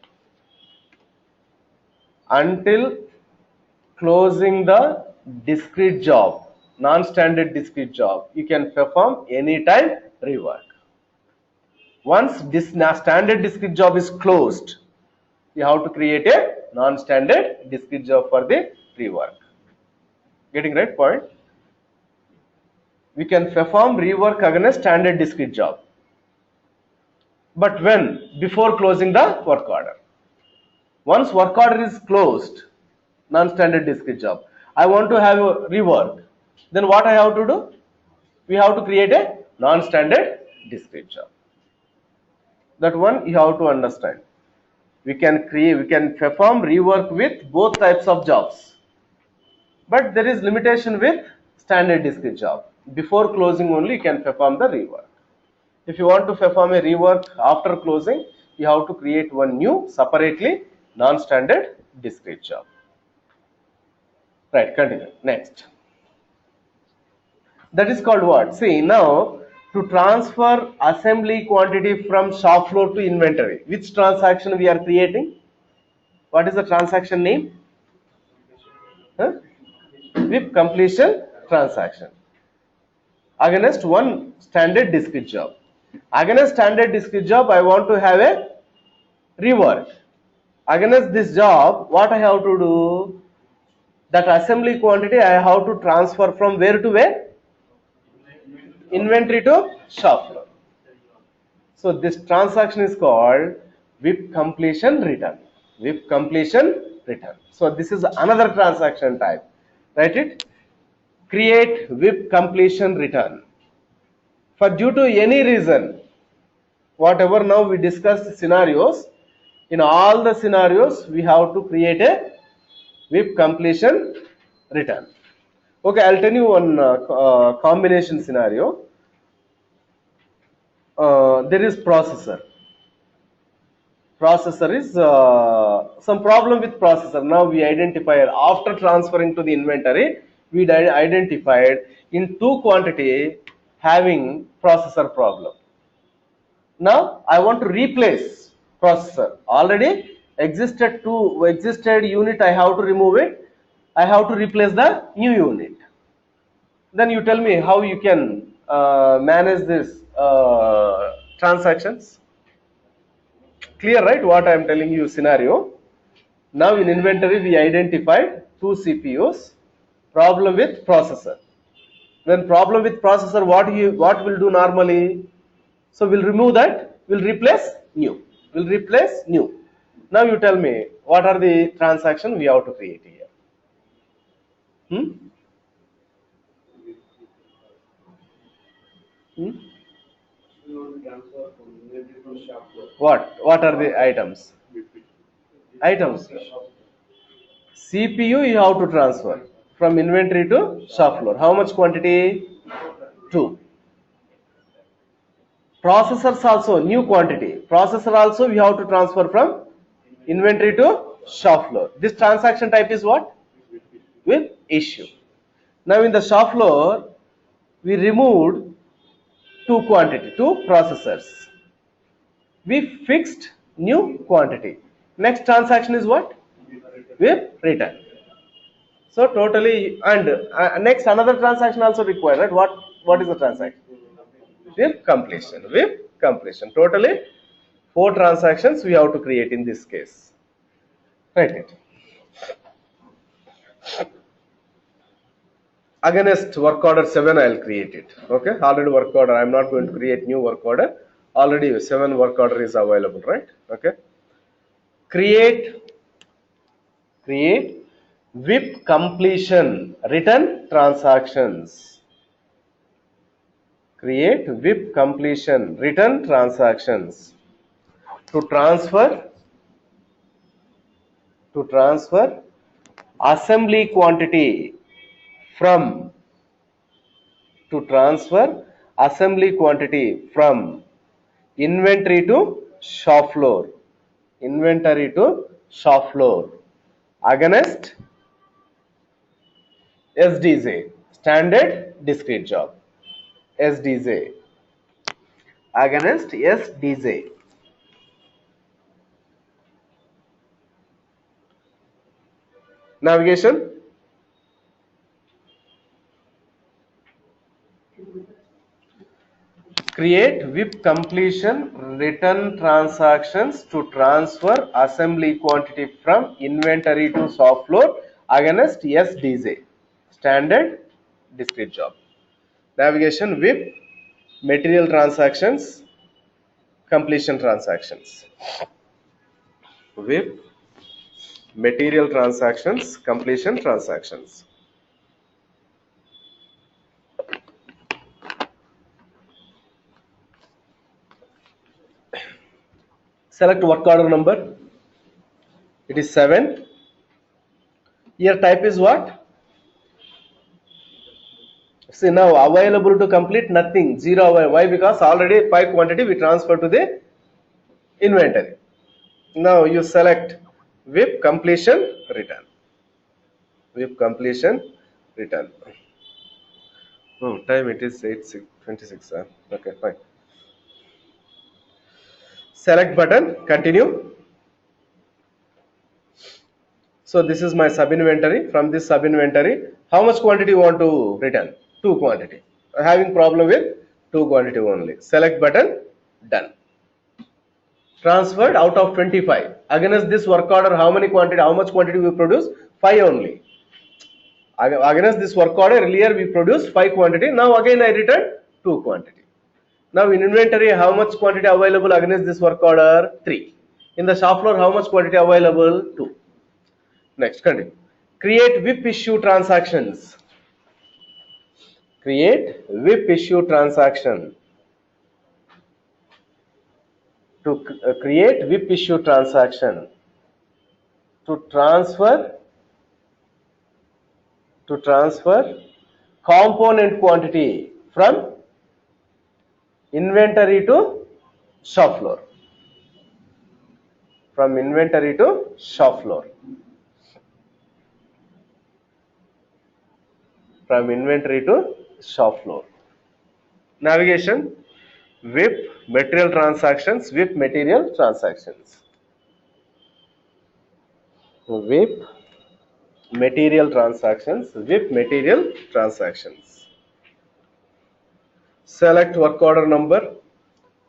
Until closing the discrete job, non-standard discrete job, you can perform anytime rework. Once this standard discrete job is closed, you have to create a non-standard discrete job for the rework. Getting right point? We can perform rework against standard discrete job. But when? Before closing the work order. Once work order is closed, non-standard discrete job, I want to have a rework. Then what I have to do? We have to create a non-standard discrete job. That one you have to understand. We can perform rework with both types of jobs. But there is limitation with standard discrete job. Before closing only you can perform the rework. If you want to perform a rework after closing, you have to create one new separately non-standard discrete job. Right, continue. Next. That is called what? See, now to transfer assembly quantity from shop floor to inventory. Which transaction we are creating? What is the transaction name? Huh? WIP completion transaction against one standard discrete job. Against standard discrete job, I want to have a rework. Against this job, what I have to do? That assembly quantity I have to transfer from where to where? Inventory to shop floor. So this transaction is called WIP completion return. WIP completion return. So this is another transaction type. Write it. Create WIP completion return. For due to any reason, whatever now we discussed scenarios, in all the scenarios we have to create a WIP completion return. Okay, I'll tell you one combination scenario. There is processor. Processor is some problem with processor. Now we identified after transferring to the inventory, we identified in two quantity having processor problem. Now I want to replace processor. Already existed unit. I have to remove it. I have to replace the new unit. Then you tell me how you can manage this transactions. Clear, right? What I am telling you scenario. Now in inventory we identified two CPUs. Problem with processor. When problem with processor, what will do normally? So we'll remove that. We'll replace new. We'll replace new. Now you tell me what are the transactions we have to create here. Hmm? Hmm? What are the items? Items. CPU you have to transfer from inventory to shop floor. How much quantity? 2. Processors also new quantity. Processor also we have to transfer from inventory to shop floor. This transaction type is what? With issue. Now in the shop floor we removed two processors. We fixed new quantity. Next transaction is what? With return. So totally, and next another transaction also required, right? What is the transaction? WIP completion. WIP completion. Totally 4 transactions we have to create in this case. Write it. Against work order 7 I will create it. Okay, already work order. I am not going to create new work order. Already 7 work order is available, right? Okay. Create WIP completion return transactions. Create WIP completion return transactions to transfer assembly quantity from inventory to shop floor against SDJ, standard discrete job. SDJ against SDJ. Navigation. Create WIP completion return transactions to transfer assembly quantity from inventory to shop floor against SDJ, standard discrete job. Navigation WIP material transactions, completion transactions. WIP material transactions, completion transactions. Select work order number. It is 7. Here type is what? See now available to complete nothing, 0. Why? Because already 5 quantity we transfer to the inventory. Now you select WIP completion return. WIP completion return. Time it is 8:26. Okay, fine. Select button, continue. So this is my sub inventory. From this sub inventory, how much quantity you want to return? 2 quantity. Having problem with 2 quantity only. Select button, done. Transferred out of 25. Against this work order, how much quantity we produce? 5 only. Against this work order, earlier we produced 5 quantity. Now again I return 2 quantity. Now in inventory, how much quantity available against this work order? 3. In the shop floor, how much quantity available? 2. Next, continue. Create WIP issue transactions. Create WIP issue transaction. To create WIP issue transaction. To transfer component quantity from inventory to shop floor. From inventory to shop floor. From inventory to shop floor. Navigation, WIP material transactions, WIP material transactions. WIP material transactions, WIP material transactions. Select work order number,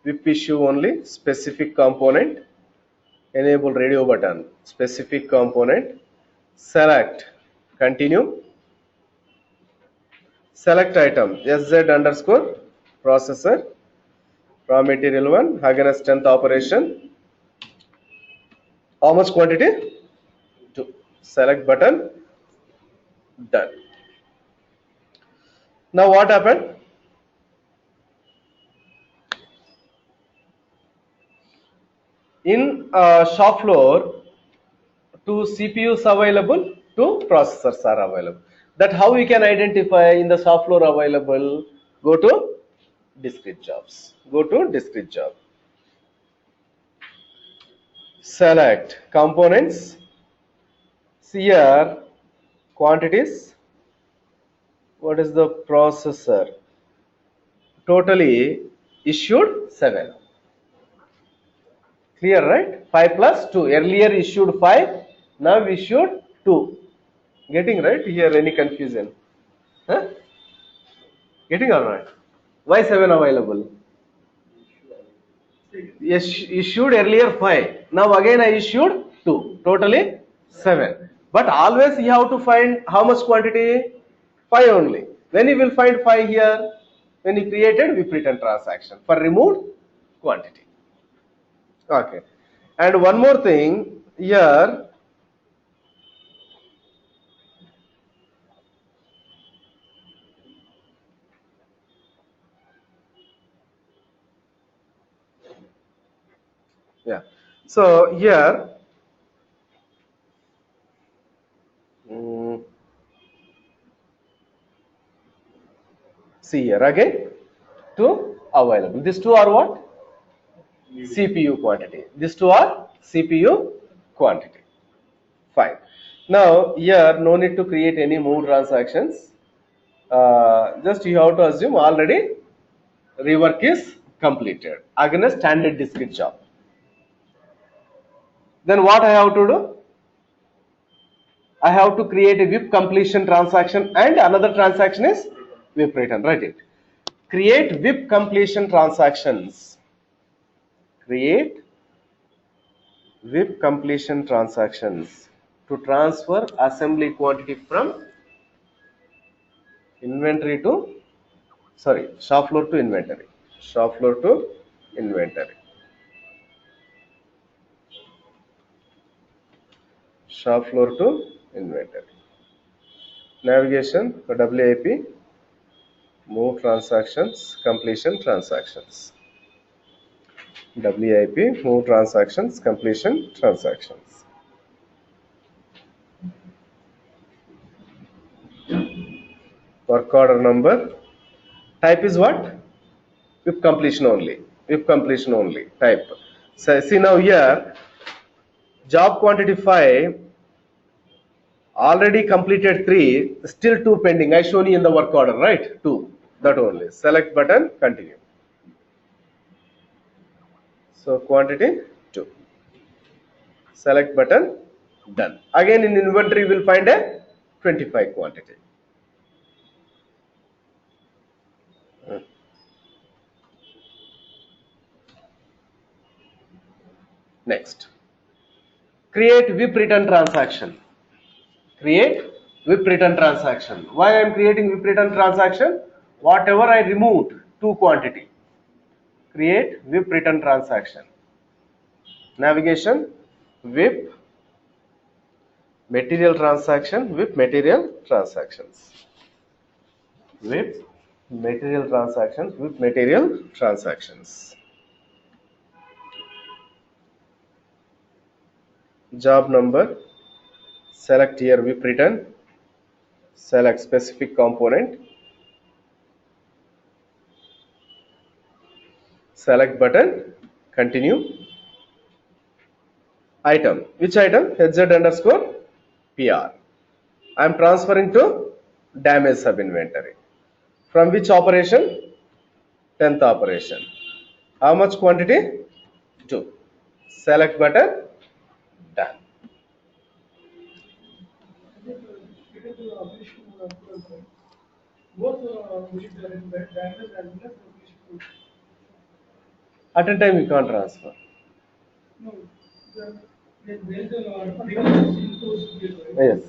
WIP issue only, specific component, enable radio button, specific component, select, continue, select item, SZ underscore processor, raw material 1, against 10th operation, how much quantity? 2. Select button, done. Now what happened? In shop floor, 2 CPUs available, 2 processors are available. That how we can identify in the shop floor available? Go to discrete jobs. Go to discrete job. Select components. See here quantities. What is the processor? Totally issued 7. Clear, right? 5 plus 2. Earlier issued 5, now issued 2. Getting right? Here any confusion? Huh? Getting alright? Why 7 available? Yes, issued earlier 5. Now again I issued 2. Totally 7. But always you have to find how much quantity? 5 only. When you will find 5 here? When you created WIP return transaction for removed quantity. Okay. And one more thing here. Yeah. So here, see here again, 2 available. These 2 are what? CPU quantity. These 2 are CPU quantity. Fine. Now here, no need to create any move transactions. Just you have to assume already rework is completed against standard discrete job. Then what I have to do? I have to create a WIP completion transaction and another transaction is WIP return. Write it. Create WIP completion transactions. Create WIP completion transactions to transfer assembly quantity from inventory to, shop floor to inventory. Shop floor to inventory. Shop floor to inventory. Navigation for WIP, move transactions, completion transactions. WIP, move transactions, completion transactions. Work order number. Type is what? WIP completion only. WIP completion only. Type. So see now here, job quantity 5, already completed 3, still 2 pending. I shown you in the work order, right? 2. that only. Select button, continue. So quantity 2. Select button, done. Again in inventory we will find a 25 quantity. Next, create WIP return transaction. Create WIP return transaction. Why I am creating WIP return transaction? Whatever I removed, 2 quantity. Create WIP return transaction. Navigation, WIP material transaction, WIP material transactions. WIP material transactions, WIP material transactions. Job number, select here WIP return, select specific component, select button, continue. Item, which item? HZ underscore PR. I am transferring to damage sub inventory. From which operation? 10th operation. How much quantity? 2. Select button, done. At a time you can't transfer. Yes.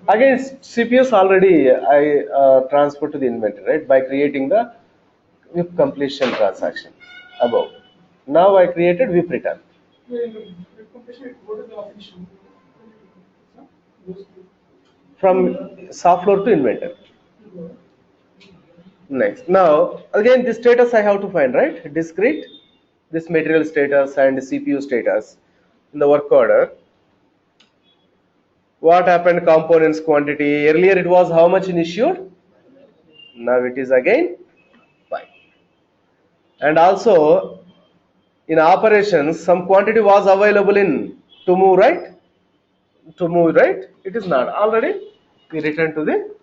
Again, CPUs already I transfer to the inventory, right? By creating the WIP completion transaction above. Now I created WIP return. From soft floor to inventory. Next. Now again the status I have to find, right? Discrete, this material status and CPU status in the work order. What happened? Components quantity. Earlier it was how much in issued? Now it is again 5. And also in operations some quantity was available in to move, right? To move, right? It is not. Already we return to the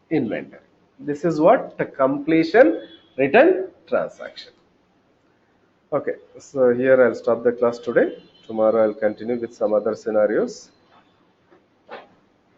inventory. This is what the completion return transaction. Okay, so here I'll stop the class today. Tomorrow I'll continue with some other scenarios.